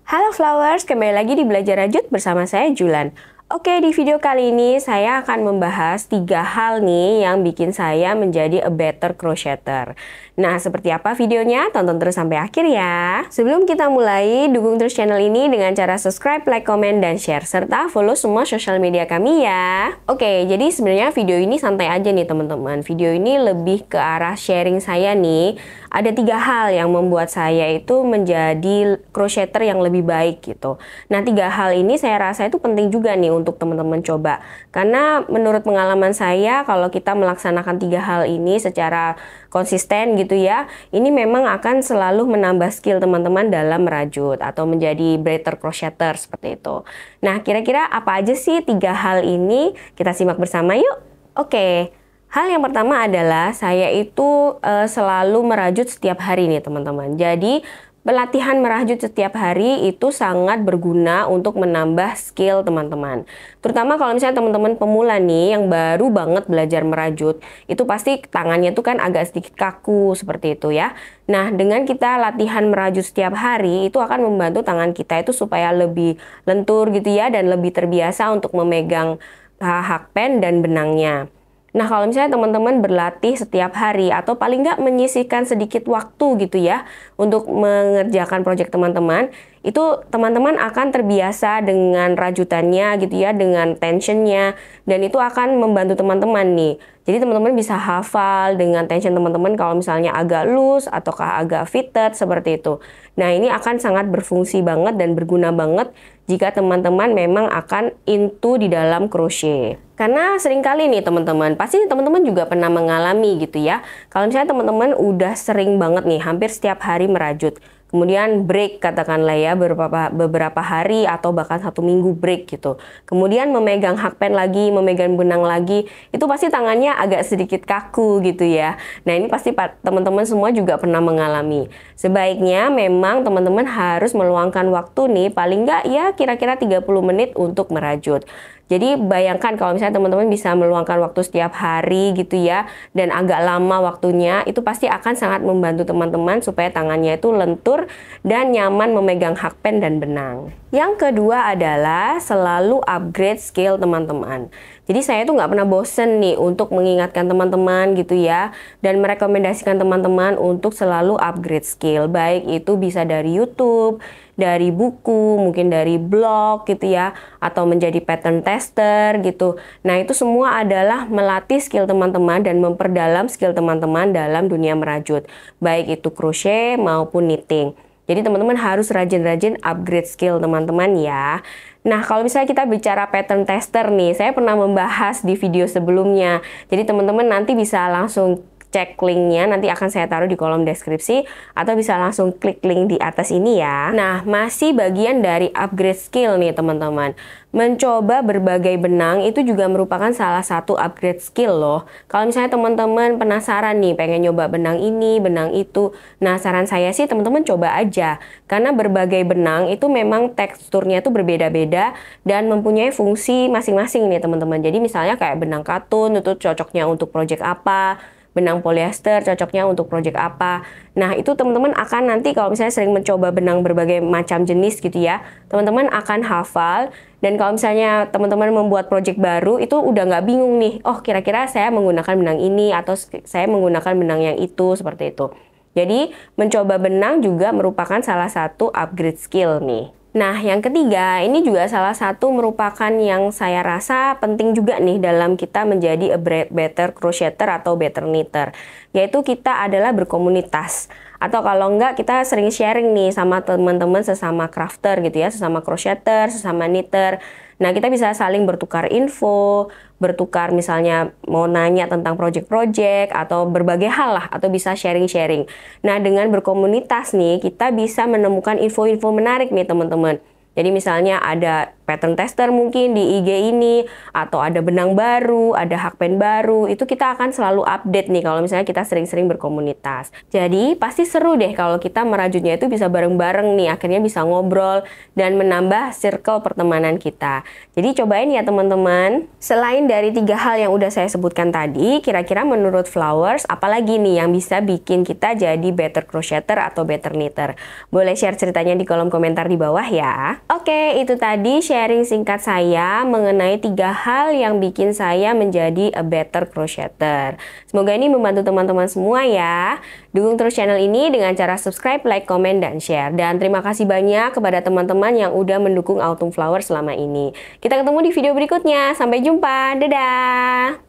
Halo Flowers, kembali lagi di Belajar Rajut bersama saya Julan. Oke, di video kali ini saya akan membahas 3 hal nih yang bikin saya menjadi a better crocheter. Nah, seperti apa videonya? Tonton terus sampai akhir ya. Sebelum kita mulai, dukung terus channel ini dengan cara subscribe, like, komen, dan share. Serta follow semua sosial media kami ya. Oke, jadi sebenarnya video ini santai aja nih teman-teman. Video ini lebih ke arah sharing saya nih. Ada 3 hal yang membuat saya itu menjadi crocheter yang lebih baik gitu. Nah, 3 hal ini saya rasa itu penting juga nih untuk teman-teman coba. Karena menurut pengalaman saya, kalau kita melaksanakan 3 hal ini secara konsisten gitu ya, ini memang akan selalu menambah skill teman-teman dalam merajut atau menjadi better crocheter seperti itu. Nah, kira-kira apa aja sih 3 hal ini? Kita simak bersama yuk. Oke. Hal yang pertama adalah saya itu selalu merajut setiap hari nih teman-teman. Jadi pelatihan merajut setiap hari itu sangat berguna untuk menambah skill teman-teman. Terutama kalau misalnya teman-teman pemula nih yang baru banget belajar merajut, itu pasti tangannya tuh kan agak sedikit kaku seperti itu ya. Nah, dengan kita latihan merajut setiap hari, itu akan membantu tangan kita itu supaya lebih lentur gitu ya, dan lebih terbiasa untuk memegang hakpen dan benangnya. Nah, kalau misalnya teman-teman berlatih setiap hari atau paling nggak menyisihkan sedikit waktu gitu ya untuk mengerjakan proyek teman-teman, itu teman-teman akan terbiasa dengan rajutannya gitu ya, dengan tensionnya, dan itu akan membantu teman-teman nih. Jadi teman-teman bisa hafal dengan tension teman-teman kalau misalnya agak loose ataukah agak fitted seperti itu. Nah, ini akan sangat berfungsi banget dan berguna banget jika teman-teman memang akan into di dalam crochet. Karena seringkali nih teman-teman, pasti teman-teman juga pernah mengalami gitu ya. Kalau misalnya teman-teman udah sering banget nih, hampir setiap hari merajut, kemudian break katakanlah ya beberapa hari atau bahkan 1 minggu break gitu. Kemudian memegang hakpen lagi, memegang benang lagi, itu pasti tangannya agak sedikit kaku gitu ya. Nah, ini pasti teman-teman semua juga pernah mengalami. Sebaiknya memang teman-teman harus meluangkan waktu nih paling nggak ya kira-kira 30 menit untuk merajut. Jadi bayangkan kalau misalnya teman-teman bisa meluangkan waktu setiap hari gitu ya, dan agak lama waktunya, itu pasti akan sangat membantu teman-teman supaya tangannya itu lentur dan nyaman memegang hakpen dan benang. Yang kedua adalah selalu upgrade skill teman-teman. Jadi saya tuh nggak pernah bosen nih untuk mengingatkan teman-teman gitu ya, dan merekomendasikan teman-teman untuk selalu upgrade skill. Baik itu bisa dari YouTube, dari buku, mungkin dari blog gitu ya, atau menjadi pattern tester gitu. Nah, itu semua adalah melatih skill teman-teman dan memperdalam skill teman-teman dalam dunia merajut, baik itu crochet maupun knitting. Jadi teman-teman harus rajin-rajin upgrade skill teman-teman ya. Nah, kalau misalnya kita bicara pattern tester nih, saya pernah membahas di video sebelumnya. Jadi teman-teman nanti bisa langsung cek linknya, nanti akan saya taruh di kolom deskripsi, atau bisa langsung klik link di atas ini ya. Nah, masih bagian dari upgrade skill nih teman-teman. Mencoba berbagai benang itu juga merupakan salah satu upgrade skill loh. Kalau misalnya teman-teman penasaran nih, pengen nyoba benang ini, benang itu, nah saran saya sih teman-teman coba aja. Karena berbagai benang itu memang teksturnya itu berbeda-beda dan mempunyai fungsi masing-masing nih teman-teman. Jadi misalnya kayak benang katun itu cocoknya untuk project apa, benang polyester cocoknya untuk project apa. Nah, itu teman-teman akan nanti kalau misalnya sering mencoba benang berbagai macam jenis gitu ya, teman-teman akan hafal. Dan kalau misalnya teman-teman membuat project baru, itu udah nggak bingung nih, oh kira-kira saya menggunakan benang ini atau saya menggunakan benang yang itu, seperti itu. Jadi, mencoba benang juga merupakan salah satu upgrade skill nih. Nah, yang ketiga, ini juga salah satu merupakan yang saya rasa penting juga nih dalam kita menjadi a better crocheter atau better knitter, yaitu kita adalah berkomunitas. Atau kalau enggak, kita sering sharing nih sama teman-teman sesama crafter gitu ya, sesama crocheter, sesama knitter. Nah, kita bisa saling bertukar info, bertukar misalnya mau nanya tentang project-project atau berbagai hal lah, atau bisa sharing-sharing. Nah, dengan berkomunitas nih, kita bisa menemukan info-info menarik nih teman-teman. Jadi misalnya ada pattern tester mungkin di IG ini, atau ada benang baru, ada hakpen baru, itu kita akan selalu update nih kalau misalnya kita sering-sering berkomunitas. Jadi pasti seru deh kalau kita merajutnya itu bisa bareng-bareng nih, akhirnya bisa ngobrol dan menambah circle pertemanan kita. Jadi cobain ya teman-teman. Selain dari 3 hal yang udah saya sebutkan tadi, kira-kira menurut Flowers, apalagi nih yang bisa bikin kita jadi better crocheter atau better knitter? Boleh share ceritanya di kolom komentar di bawah ya. Oke, itu tadi sharing singkat saya mengenai 3 hal yang bikin saya menjadi a better crocheter. Semoga ini membantu teman-teman semua ya. Dukung terus channel ini dengan cara subscribe, like, komen, dan share. Dan terima kasih banyak kepada teman-teman yang udah mendukung Autumn Flower selama ini. Kita ketemu di video berikutnya. Sampai jumpa. Dadah!